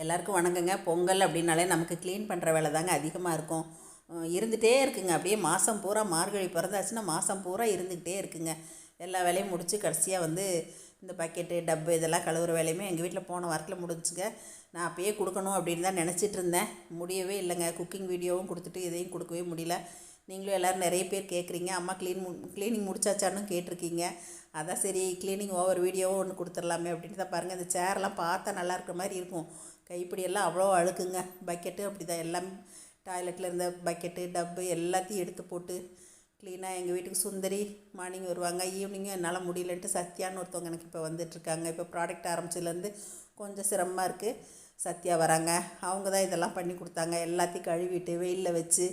எல்லாருக்கும் வணக்கங்க. பொங்கல் அப்படின்னாலே நமக்கு க்ளீன் பண்ணுற வேலை தாங்க அதிகமாக இருக்கும். இருந்துகிட்டே இருக்குங்க. அப்படியே மாதம் பூரா மார்கழி பிறந்தாச்சுன்னா மாதம் பூரா இருந்துக்கிட்டே இருக்குங்க. எல்லா வேலையும் முடித்து கடைசியாக இந்த பக்கெட்டு டப்பு இதெல்லாம் கழுவுற வேலையுமே எங்கள் வீட்டில் போன வாரத்தில் முடிஞ்சுங்க. நான் அப்பயே கொடுக்கணும் அப்படின்னு தான் நினச்சிட்டு இருந்தேன். முடியவே இல்லைங்க. குக்கிங் வீடியோவும் கொடுத்துட்டு இதையும் கொடுக்கவே முடியல. நீங்களும் எல்லோரும் நிறைய பேர் கேட்குறீங்க, அம்மா க்ளீனிங் முடிச்சாச்சான்னு கேட்டிருக்கீங்க. அதான் சரி க்ளீனிங் ஓவர் வீடியோவும் ஒன்று கொடுத்துடலாமே அப்படின்ட்டு தான் பாருங்கள். இந்த சேர்லாம் பார்த்தா நல்லா இருக்கிற மாதிரி இருக்கும். கைப்பிடியெல்லாம் அவ்வளோ அழுக்குங்க. பக்கெட்டு அப்படி தான் எல்லாம் டாய்லெட்டில் இருந்த பக்கெட்டு டப்பு எல்லாத்தையும் எடுத்து போட்டு க்ளீனாக எங்கள் வீட்டுக்கு சுந்தரி மார்னிங் வருவாங்க. ஈவினிங்கும் என்னால் முடியலன்ட்டு சத்யான்னு ஒருத்தவங்க எனக்கு இப்போ வந்துட்டுருக்காங்க. இப்போ ப்ராடக்ட் ஆரம்பிச்சதுலேருந்து கொஞ்சம் சிரமமாக இருக்குது. சத்யா வராங்க. அவங்க தான் இதெல்லாம் பண்ணி கொடுத்தாங்க. எல்லாத்தையும் கழுவிட்டு வெயிலில் வச்சு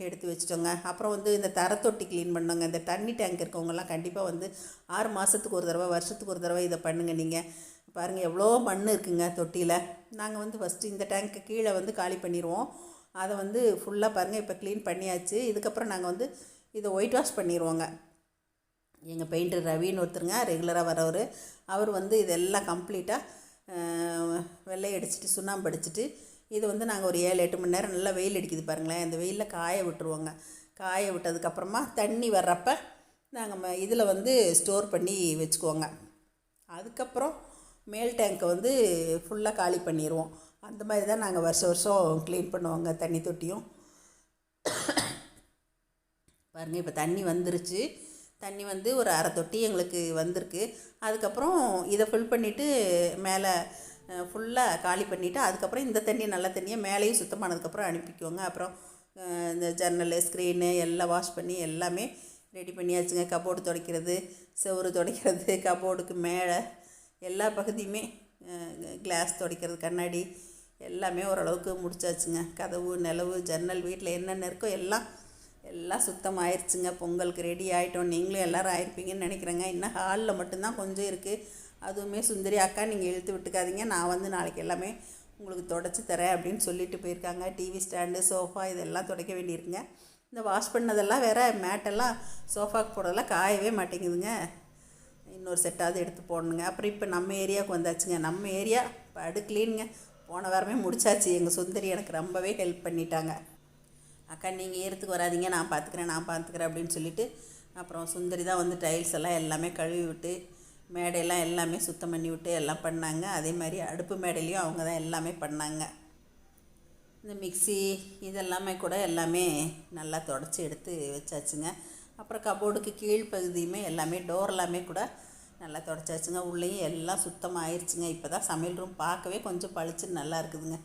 எடுத்து வச்சுட்டோங்க. அப்புறம் இந்த தரத்தொட்டி க்ளீன் பண்ணோங்க. இந்த தண்ணி டேங்க் இருக்கவங்கெல்லாம் கண்டிப்பாக 6 மாதத்துக்கு ஒரு தடவை வருஷத்துக்கு ஒரு தடவை இதை பண்ணுங்கள். நீங்கள் பாருங்கள் எவ்வளோ மண் இருக்குங்க தொட்டியில். நாங்கள் ஃபஸ்ட்டு இந்த டேங்க்கு கீழே காலி பண்ணிடுவோம். அதை ஃபுல்லாக பாருங்கள் இப்போ க்ளீன் பண்ணியாச்சு. இதுக்கப்புறம் நாங்கள் இதை ஒயிட் வாஷ் பண்ணிடுவோங்க. எங்கள் பெயிண்டர் ரவின்னு ஒருத்தருங்க ரெகுலராக வரவர். அவர் இதெல்லாம் கம்ப்ளீட்டாக வெள்ளை அடிச்சுட்டு சுண்ணாம்பு அடிச்சுட்டு இது நாங்கள் ஒரு 7-8 மணி நேரம் நல்லா வெயில் அடிக்குது பாருங்களேன். இந்த வெயிலில் காய விட்டுருவோங்க. காய விட்டதுக்கப்புறமா தண்ணி வர்றப்போ நாங்கள் இதில் ஸ்டோர் பண்ணி வச்சுக்குவோங்க. அதுக்கப்புறம் மேல் டேங்க்கை ஃபுல்லாக காலி பண்ணிடுவோம். அந்த மாதிரி தான் நாங்கள் வருஷம் க்ளீன் பண்ணுவோங்க தண்ணி தொட்டியும். பாருங்கள் இப்போ தண்ணி வந்துருச்சு. தண்ணி ஒரு அரை தொட்டி எங்களுக்கு வந்திருக்கு. அதுக்கப்புறம் இதை ஃபில் பண்ணிவிட்டு மேலே ஃபுல்லாக காலி பண்ணிவிட்டு அதுக்கப்புறம் இந்த தண்ணி நல்ல தண்ணியை மேலேயும் சுத்தமானதுக்கப்புறம் அனுப்பிக்குவோங்க. அப்புறம் இந்த ஜன்னல் ஸ்க்ரீனு எல்லாம் வாஷ் பண்ணி எல்லாமே ரெடி பண்ணியாச்சுங்க. கபோர்டு துடைக்கிறது, செவுறு துடைக்கிறது, கபோர்டுக்கு மேலே எல்லா பகுதியுமே கிளாஸ் துடைக்கிறது, கண்ணாடி எல்லாமே ஓரளவுக்கு முடிச்சாச்சுங்க. கதவு நிலவு ஜன்னல் வீட்டில் என்னென்ன இருக்கோ எல்லாம் சுத்தமாகிருச்சுங்க. பொங்கலுக்கு ரெடி ஆகிட்டோம். நீங்களும் எல்லோரும் ஆயிருப்பீங்கன்னு நினைக்கிறேங்க. இன்னும் ஹாலில் மட்டும்தான் கொஞ்சம் இருக்குது. அதுவுமே சுந்தரி அக்கா நீங்கள் இழுத்து விட்டுக்காதீங்க, நான் நாளைக்கு எல்லாமே உங்களுக்கு துடைச்சி தரேன் அப்படின்னு சொல்லிட்டு போயிருக்காங்க. டிவி ஸ்டாண்டு சோஃபா இதெல்லாம் துடைக்க வேண்டியிருக்குங்க. இந்த வாஷ் பண்ணதெல்லாம் வேறு மேட்டெல்லாம் சோஃபாவுக்கு போடுறதெல்லாம் காயவே மாட்டேங்குதுங்க. இன்னொரு செட்டாவது எடுத்து போடணுங்க. அப்புறம் இப்போ நம்ம ஏரியாவுக்கு வந்தாச்சுங்க. நம்ம ஏரியா படு க்ளீனுங்க. போன வாரமே முடிச்சாச்சு. எங்கள் சுந்தரி எனக்கு ரொம்பவே ஹெல்ப் பண்ணிட்டாங்க. அக்கா நீங்கள் ஏறத்துக்கு வராதிங்க, நான் பார்த்துக்கிறேன் அப்படின்னு சொல்லிவிட்டு அப்புறம் சுந்தரி தான் டைல்ஸ் எல்லாம் எல்லாமே கழுவி விட்டு மேடையெல்லாம் எல்லாமே சுத்தம் பண்ணி விட்டு எல்லாம் பண்ணாங்க. அதே மாதிரி அடுப்பு மேடையிலையும் அவங்க தான் எல்லாமே பண்ணாங்க. இந்த மிக்ஸி இதெல்லாமே கூட எல்லாமே நல்லா தொடச்சி எடுத்து வச்சாச்சுங்க. அப்புறம் கபோர்டுக்கு கீழ்ப்பகுதியுமே எல்லாமே டோர் எல்லாமே கூட நல்லா தொடச்சாச்சுங்க. உள்ளேயும் எல்லாம் சுத்தமாக ஆயிடுச்சுங்க. இப்போ தான் சமையல் ரூம் பார்க்கவே கொஞ்சம் பளிச்சுன்னு நல்லா இருக்குதுங்க.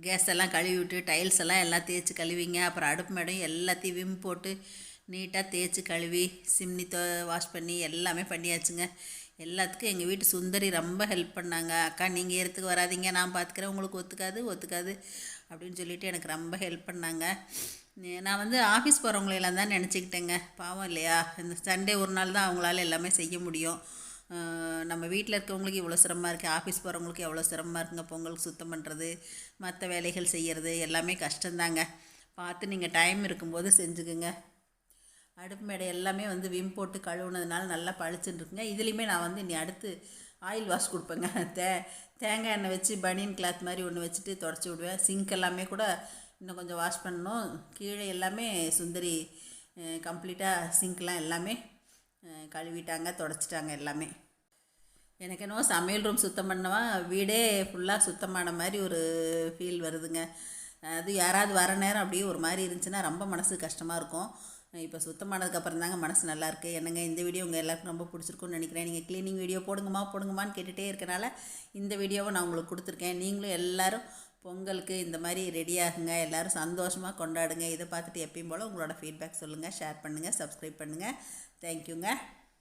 கேஸ் எல்லாம் கழுவி விட்டு டைல்ஸ் எல்லாம் தேய்ச்சி கழுவிங்க. அப்புறம் அடுப்பு மேடையும் எல்லாத்தையும் விம் போட்டு நீட்டாக தேய்ச்சி கழுவி சிம்னி வாஷ் பண்ணி எல்லாமே பண்ணியாச்சுங்க. எல்லாத்துக்கும் எங்கள் வீட்டு சுந்தரி ரொம்ப ஹெல்ப் பண்ணாங்க. அக்கா நீங்கள் ஏறத்துக்கு வராதிங்க, நான் பார்த்துக்கிறேன், உங்களுக்கு ஒத்துக்காது அப்படின்னு சொல்லிவிட்டு எனக்கு ரொம்ப ஹெல்ப் பண்ணாங்க. நான் ஆஃபீஸ் போகிறவங்களெல்லாம் தான் நினச்சிக்கிட்டேங்க. பாவம் இல்லையா, இந்த சண்டே ஒரு நாள் தான் அவங்களால எல்லாமே செய்ய முடியும். நம்ம வீட்டில் இருக்கவங்களுக்கு இவ்வளோ சிரமமாக இருக்குது, ஆஃபீஸ் போகிறவங்களுக்கு எவ்வளோ சிரமமாக இருக்குங்க. பொங்கலுக்கு சுத்தம் பண்ணுறது, மற்ற வேலைகள் செய்கிறது எல்லாமே கஷ்டந்தாங்க. பார்த்து நீங்கள் டைம் இருக்கும்போது செஞ்சுக்குங்க. அடுப்பு மேடை எல்லாமே விம் போட்டு கழுவுனதுனால நல்லா பளிச்சுன்னு இருக்குங்க. இதுலேயுமே நான் இனி அடுத்து ஆயில் வாஷ் கொடுப்பேங்க. தேங்காய் எண்ணெய் வச்சு பனியன் கிளாத் மாதிரி ஒன்று வச்சுட்டு தொடச்சி விடுவேன். சிங்க் எல்லாமே கூட இன்னும் கொஞ்சம் வாஷ் பண்ணணும். கீழே எல்லாமே சுந்தரி கம்ப்ளீட்டாக சிங்க்லாம் எல்லாமே கழுவிட்டாங்க, தொடச்சிட்டாங்க எல்லாமே. எனக்கு என்னவோ சமையல் ரூம் சுத்தம் பண்ணவா வீடே ஃபுல்லாக சுத்தமான மாதிரி ஒரு ஃபீல் வருதுங்க. அது யாராவது வர நேரம் அப்படியே ஒரு மாதிரி இருந்துச்சுன்னா ரொம்ப மனசு கஷ்டமாக இருக்கும். இப்போ சுத்தமானதுக்கப்புறம் தாங்க மனசு நல்லாயிருக்கு. என்னங்க இந்த வீடியோ உங்கள் எல்லாருக்கும் ரொம்ப பிடிச்சிருக்குன்னு நினைக்கிறேன். நீங்கள் க்ளீனிங் வீடியோ போடுங்கம்மான்னு கேட்டுகிட்டே இருக்கனால இந்த வீடியோவை நான் உங்களுக்கு கொடுத்துருக்கேன். நீங்களும் எல்லோரும் பொங்கலுக்கு இந்த மாதிரி ரெடி ஆகுங்க. எல்லோரும் சந்தோஷமாக கொண்டாடுங்க. இதை பார்த்துட்டு எப்பயும் போல் உங்களோட ஃபீட்பேக் சொல்லுங்கள், ஷேர் பண்ணுங்கள், சப்ஸ்கிரைப் பண்ணுங்கள். தேங்க்யூங்க.